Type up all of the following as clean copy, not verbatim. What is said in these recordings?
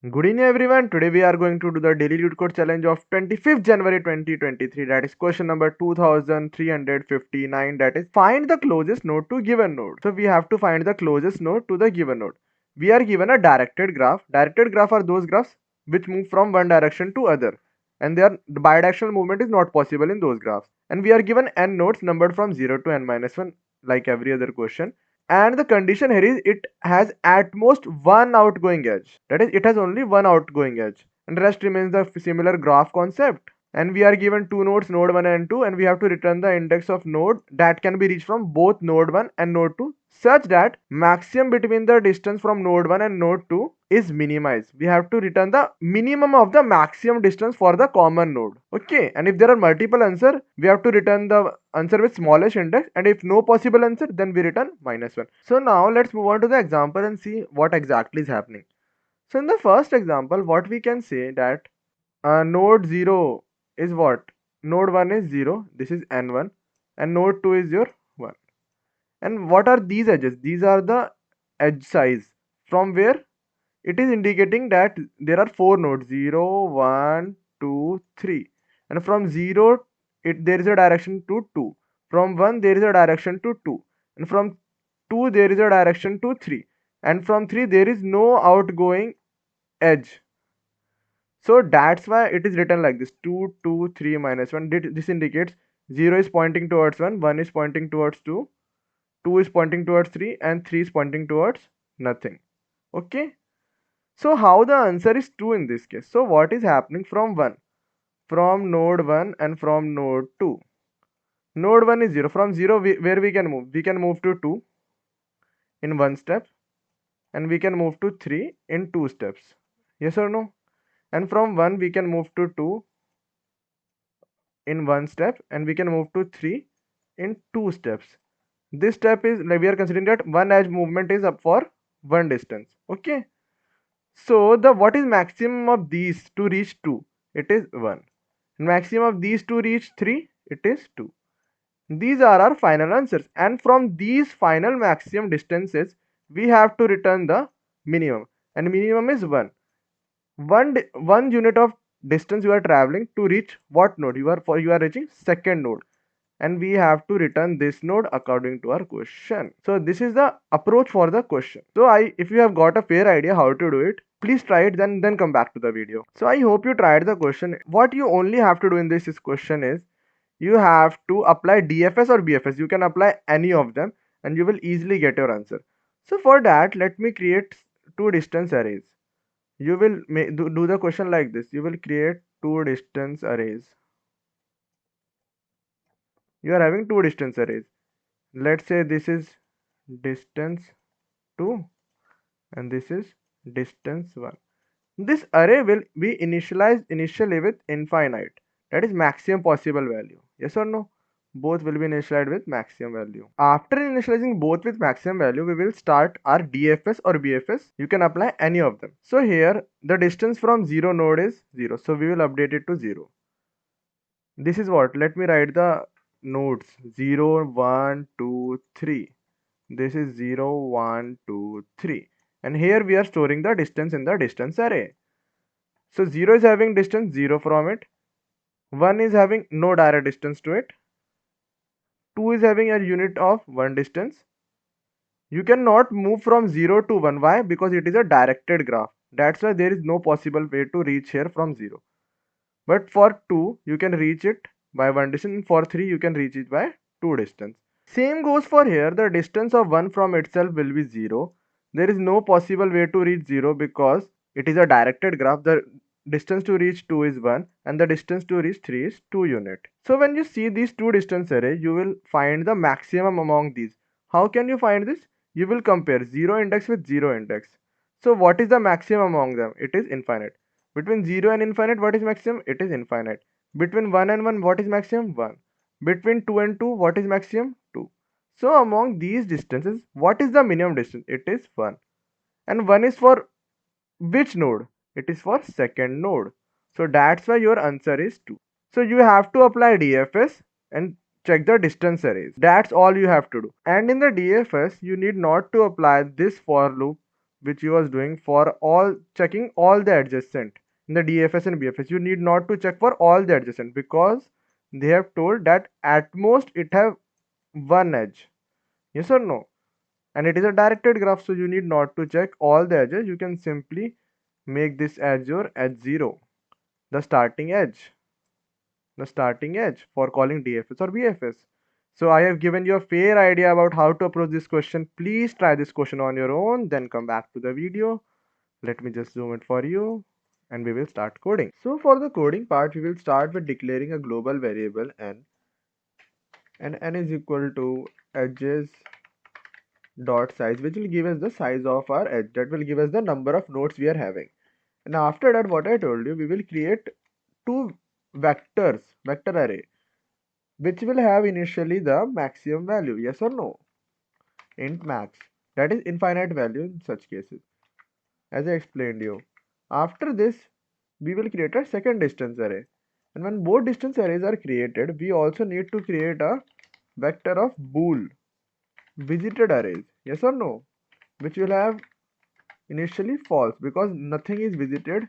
Good evening everyone. Today we are going to do the daily Leetcode challenge of 25th January 2023. That is question number 2359. That is find the closest node to given node. So we have to find the closest node to the given node. We are given a directed graph. Directed graph are those graphs which move from one direction to other. And their bidirectional movement is not possible in those graphs. And we are given n nodes numbered from 0 to n minus 1 like every other question, and the condition here is it has at most one outgoing edge, that is it has only one outgoing edge, and rest remains the similar graph concept. And we are given two nodes, node 1 and 2, and we have to return the index of node that can be reached from both node 1 and node 2 such that maximum between the distance from node 1 and node 2 is minimized. We have to return the minimum of the maximum distance for the common node. Okay, and if there are multiple answer, we have to return the answer with smallest index, and if no possible answer, then we return -1. So now let's move on to the example and see what exactly is happening. So in the first example, what we can say that node 0 is what? Node 1 is 0, this is n1, and node 2 is your 1. And what are these edges? These are the edge size from where it is indicating that there are four nodes 0, 1, 2, 3. And from 0 there is a direction to 2. From 1 there is a direction to 2. And from 2 there is a direction to 3. And from 3 there is no outgoing edge. So that's why it is written like this: 2, 2, 3, -1. This indicates 0 is pointing towards 1, 1 is pointing towards 2, 2 is pointing towards 3, and 3 is pointing towards nothing. Okay. So how the answer is 2 in this case? So what is happening from 1? From node 1 and from node 2. Node 1 is 0. From 0 where we can move? We can move to 2 in one step, and we can move to 3 in two steps. Yes or no? And from 1 we can move to 2 in one step, and we can move to 3 in two steps. This step is like we are considering that one edge movement is up for one distance. Okay. So the what is maximum of these to reach 2? It is 1. Maximum of these to reach 3? It is 2. These are our final answers, and from these final maximum distances we have to return the minimum, and minimum is 1. One unit of distance you are traveling to reach what node? You are reaching second node, and we have to return this node according to our question. So this is the approach for the question. So if you have got a fair idea how to do it, please try it, then come back to the video. So I hope you tried the question. What you only have to do in this question is you have to apply DFS or BFS. You can apply any of them and you will easily get your answer. So for that, let me create two distance arrays. You will do the question like this. You will create two distance arrays. You are having two distance arrays. Let's say this is distance 2 and this is distance 1. This array will be initialized initially with infinite, that is maximum possible value. Yes or no? Both will be initialized with maximum value. After initializing both with maximum value, we will start our DFS or BFS. You can apply any of them. So here the distance from 0 node is 0, so we will update it to 0. This is what? Let me write the nodes 0, 1, 2, 3. This is 0, 1, 2, 3. And here we are storing the distance in the distance array. So 0 is having distance 0 from it. 1 is having no direct distance to it. 2 is having a unit of 1 distance. You cannot move from 0 to 1. Why? Because it is a directed graph. That's why there is no possible way to reach here from 0. But for 2, you can reach it by 1 distance. For 3, you can reach it by 2 distance. Same goes for here. The distance of 1 from itself will be 0. There is no possible way to reach 0 because it is a directed graph. The distance to reach 2 is 1 and the distance to reach 3 is 2 unit. So when you see these two distance array, you will find the maximum among these. How can you find this? You will compare 0 index with 0 index. So what is the maximum among them? It is infinite. Between 0 and infinite, what is maximum? It is infinite. Between 1 and 1, what is maximum? 1. Between 2 and 2, what is maximum? 2. So among these distances, what is the minimum distance? It is 1. And 1 is for which node? It is for second node. So that's why your answer is 2. So you have to apply DFS and check the distance arrays. That's all you have to do. And in the DFS, you need not to apply this for loop which you was doing for all checking all the adjacent in the DFS and BFS. You need not to check for all the adjacent because they have told that at most it have one edge. Yes or no? And it is a directed graph, so you need not to check all the edges. You can simply make this as your edge 0, the starting edge, for calling DFS or BFS. So I have given you a fair idea about how to approach this question. Please try this question on your own, then come back to the video. Let me just zoom it for you and we will start coding. So for the coding part, we will start with declaring a global variable n, and n is equal to edges dot size, which will give us the size of our edge. That will give us the number of nodes we are having. And after that, what I told you, we will create two vector array, which will have initially the maximum value. Yes or no? Int max. That is infinite value in such cases, as I explained you. After this, we will create a second distance array. And when both distance arrays are created, we also need to create a vector of bool visited arrays. Yes or no? Which will have initially false because nothing is visited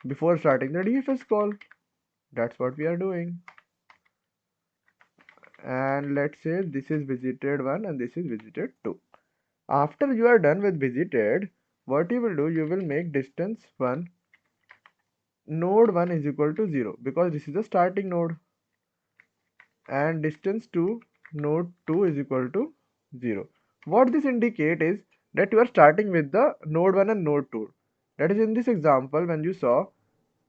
before starting the DFS call. That's what we are doing. And let's say this is visited 1 and this is visited 2. After you are done with visited, what you will do, you will make distance 1, node 1 is equal to 0 because this is the starting node, and distance 2, node 2 is equal to 0. What this indicate is that you are starting with the node 1 and node 2. That is, in this example, when you saw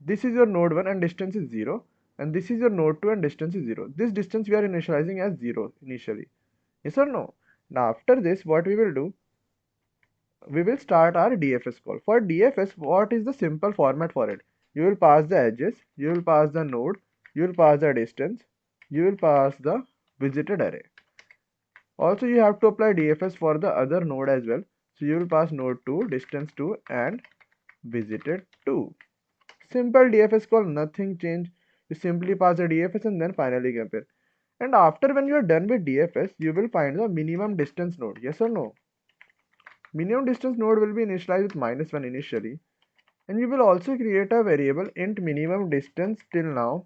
this is your node 1 and distance is 0, and this is your node 2 and distance is 0. This distance we are initializing as 0 initially. Yes or no? Now after this, what we will do, we will start our DFS call. For DFS, what is the simple format for it? You will pass the edges, you will pass the node, you will pass the distance, you will pass the visited array. Also, you have to apply DFS for the other node as well. So you will pass node 2, distance 2 and visited 2. Simple DFS call, nothing change. You simply pass the DFS and then finally compare. And after, when you are done with DFS, you will find the minimum distance node. Yes or no? Minimum distance node will be initialized with -1 initially. And you will also create a variable int minimum distance till now,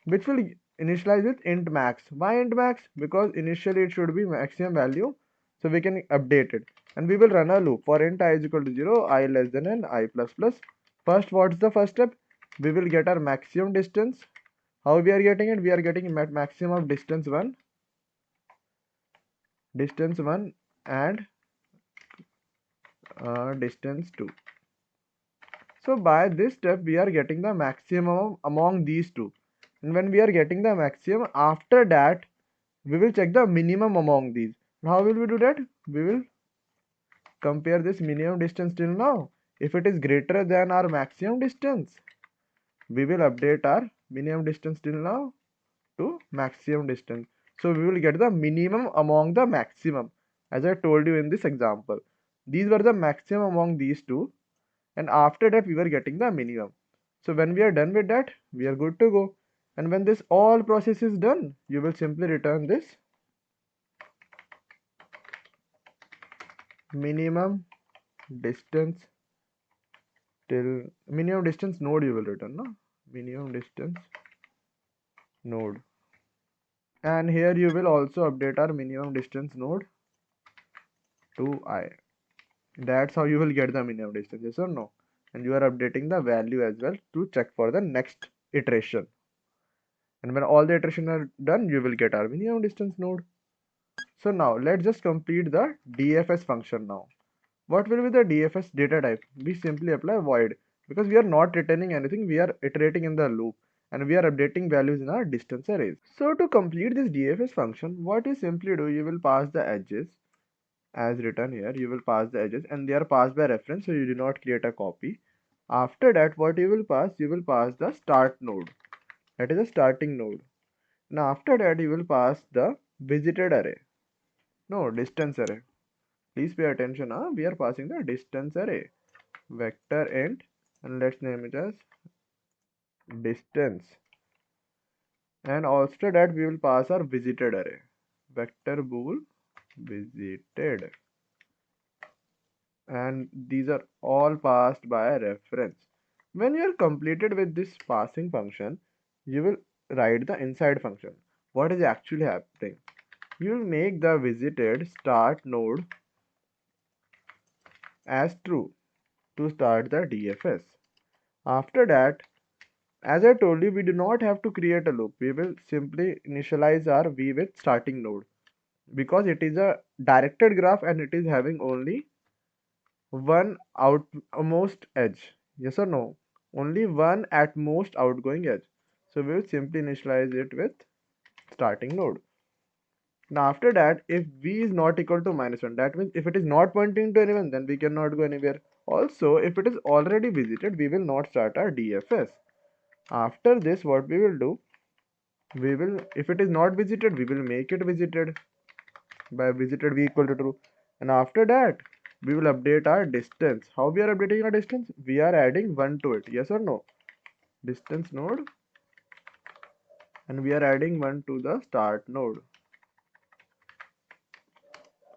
which will initialize with int max. Why int max? Because initially it should be maximum value, so we can update it. And we will run a loop for int I is equal to 0, I less than n, I plus plus. First, what's the first step? We will get our maximum distance. How we are getting it? We are getting maximum of distance 1 and distance 2. So by this step, we are getting the maximum among these two. And when we are getting the maximum, after that, we will check the minimum among these. How will we do that? We will compare this minimum distance till now. If it is greater than our maximum distance, we will update our minimum distance till now to maximum distance. So we will get the minimum among the maximum, as I told you in this example. These were the maximum among these two, and after that we were getting the minimum. So when we are done with that, we are good to go. And when this all process is done, you will simply return this minimum distance till minimum distance node you will return, no? Minimum distance node. And here you will also update our minimum distance node to I. That's how you will get the minimum distance, yes or no? And you are updating the value as well to check for the next iteration. And when all the iterations are done, you will get our minimum distance node. So now let's just complete the DFS function now. What will be the DFS data type? We simply apply void because we are not returning anything, we are iterating in the loop and we are updating values in our distance arrays. So to complete this DFS function, what you simply do, you will pass the edges as written here. You will pass the edges and they are passed by reference, so you do not create a copy. After that, what you will pass the start node. That is a starting node. Now after that, you will pass the visited array. No, distance array. Please pay attention. We are passing the distance array. Vector int, and let's name it as distance. And after that, we will pass our visited array. Vector bool visited. and these are all passed by a reference. When you are completed with this passing function, you will write the inside function. What is actually happening? You will make the visited start node as true to start the DFS. After that, as I told you, we do not have to create a loop. We will simply initialize our V with starting node because it is a directed graph and it is having only one outmost edge. Yes or no? Only one at most outgoing edge. So we will simply initialize it with starting node. Now after that, if v is not equal to -1, that means if it is not pointing to anyone, then we cannot go anywhere. Also, if it is already visited, we will not start our DFS. After this, what we will do, we will, if it is not visited, we will make it visited by visited v equal to true. And after that, we will update our distance. How we are updating our distance? We are adding 1 to it. Yes or no? Distance node, and we are adding 1 to the start node.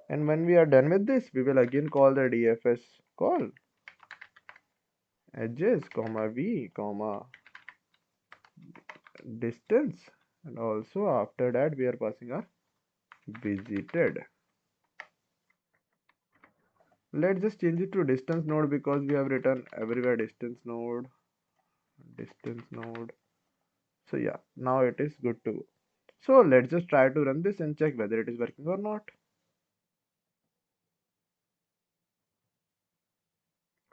And when we are done with this, we will again call the DFS call edges comma v comma distance, and also after that we are passing our visited. Let's just change it to distance node because we have written everywhere distance node, distance node. So yeah, now it is good to go. So let's just try to run this and check whether it is working or not.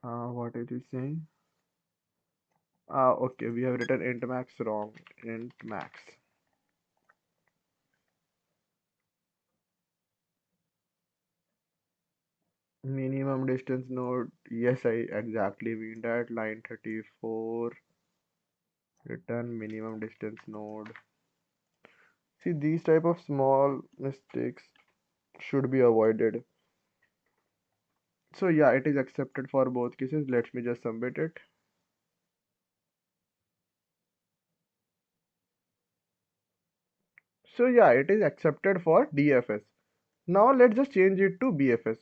What it is saying? Okay, we have written int max wrong. Int max. Minimum distance node. Yes, I exactly mean that. Line 34. Return minimum distance node. See, these type of small mistakes should be avoided. So yeah, it is accepted for both cases. Let me just submit it. So yeah, it is accepted for DFS. Now let's just change it to BFS.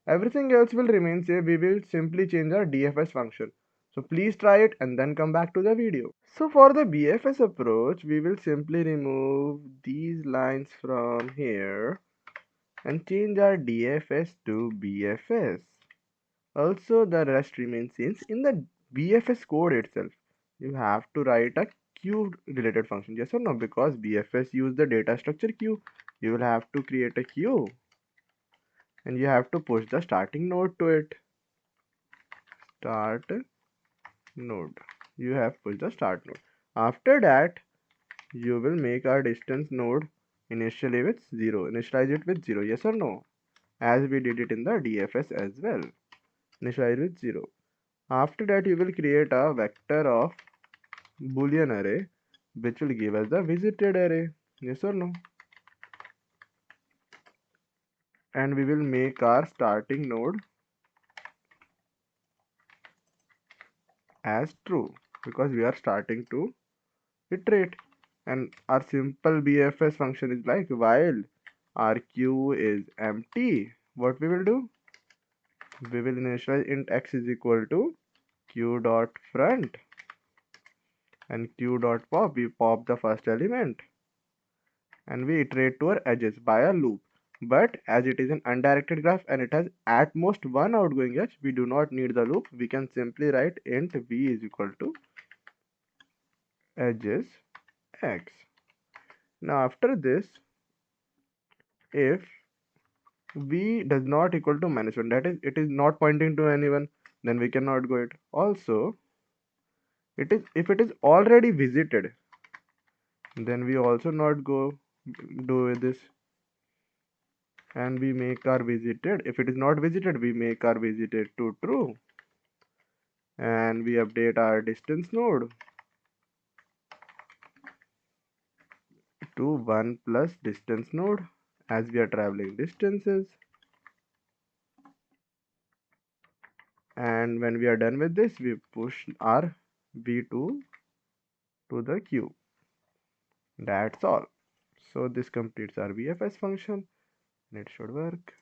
Everything else will remain same. We will simply change our DFS function. So please try it and then come back to the video. So for the BFS approach, we will simply remove these lines from here and change our DFS to BFS. Also, the rest remains same. In the BFS code itself, you have to write a queue related function. Yes or no? Because BFS use the data structure queue. You will have to create a queue and you have to push the starting node to it. Start node. You have pushed the start node. After that, you will make our distance node initially with 0. Initialize it with 0. Yes or no? As we did it in the DFS as well. Initialize with 0. After that, you will create a vector of Boolean array which will give us the visited array. Yes or no? And we will make our starting node as true because we are starting to iterate. And our simple BFS function is like while our queue is empty, what we will do? We will initialize int x is equal to q dot front and q dot pop. We pop the first element and we iterate to our edges by a loop. But as it is an undirected graph and it has at most one outgoing edge, we do not need the loop. We can simply write int v is equal to edges x. Now after this, if v does not equal to -1, that is it is not pointing to anyone, then we cannot go it. Also, it is if it is already visited, then we also not go do this, and we make our visited. If it is not visited, we make our visited to true and we update our distance node to 1 plus distance node as we are traveling distances. And when we are done with this, we push our v2 to the queue. That's all. So this completes our BFS function and it should work.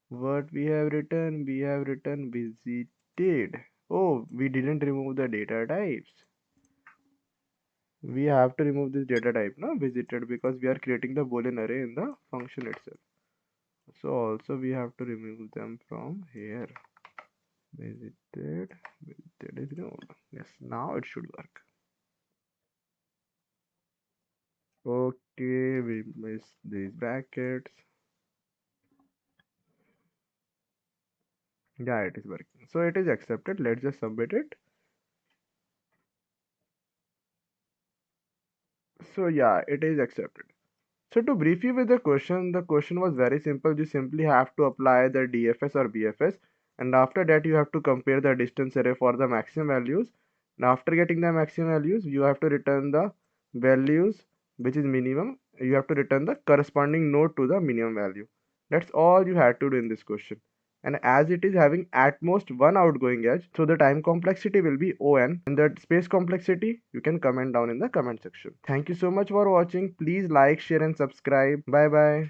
What we have written? We have written visited. Oh, we didn't remove the data types. We have to remove this data type, no, visited, because we are creating the boolean array in the function itself. So also we have to remove them from here. Visited is removed. Yes, now it should work. Okay, we missed these brackets. Yeah, it is working. So it is accepted. Let's just submit it. So yeah, it is accepted. So to brief you with the question was very simple. You simply have to apply the DFS or BFS, and after that you have to compare the distance array for the maximum values. And after getting the maximum values, you have to return the values which is minimum. You have to return the corresponding node to the minimum value. That's all you had to do in this question. And as it is having at most one outgoing edge, so the time complexity will be on, and the space complexity you can comment down in the comment section. Thank you so much for watching. Please like, share and subscribe. Bye bye.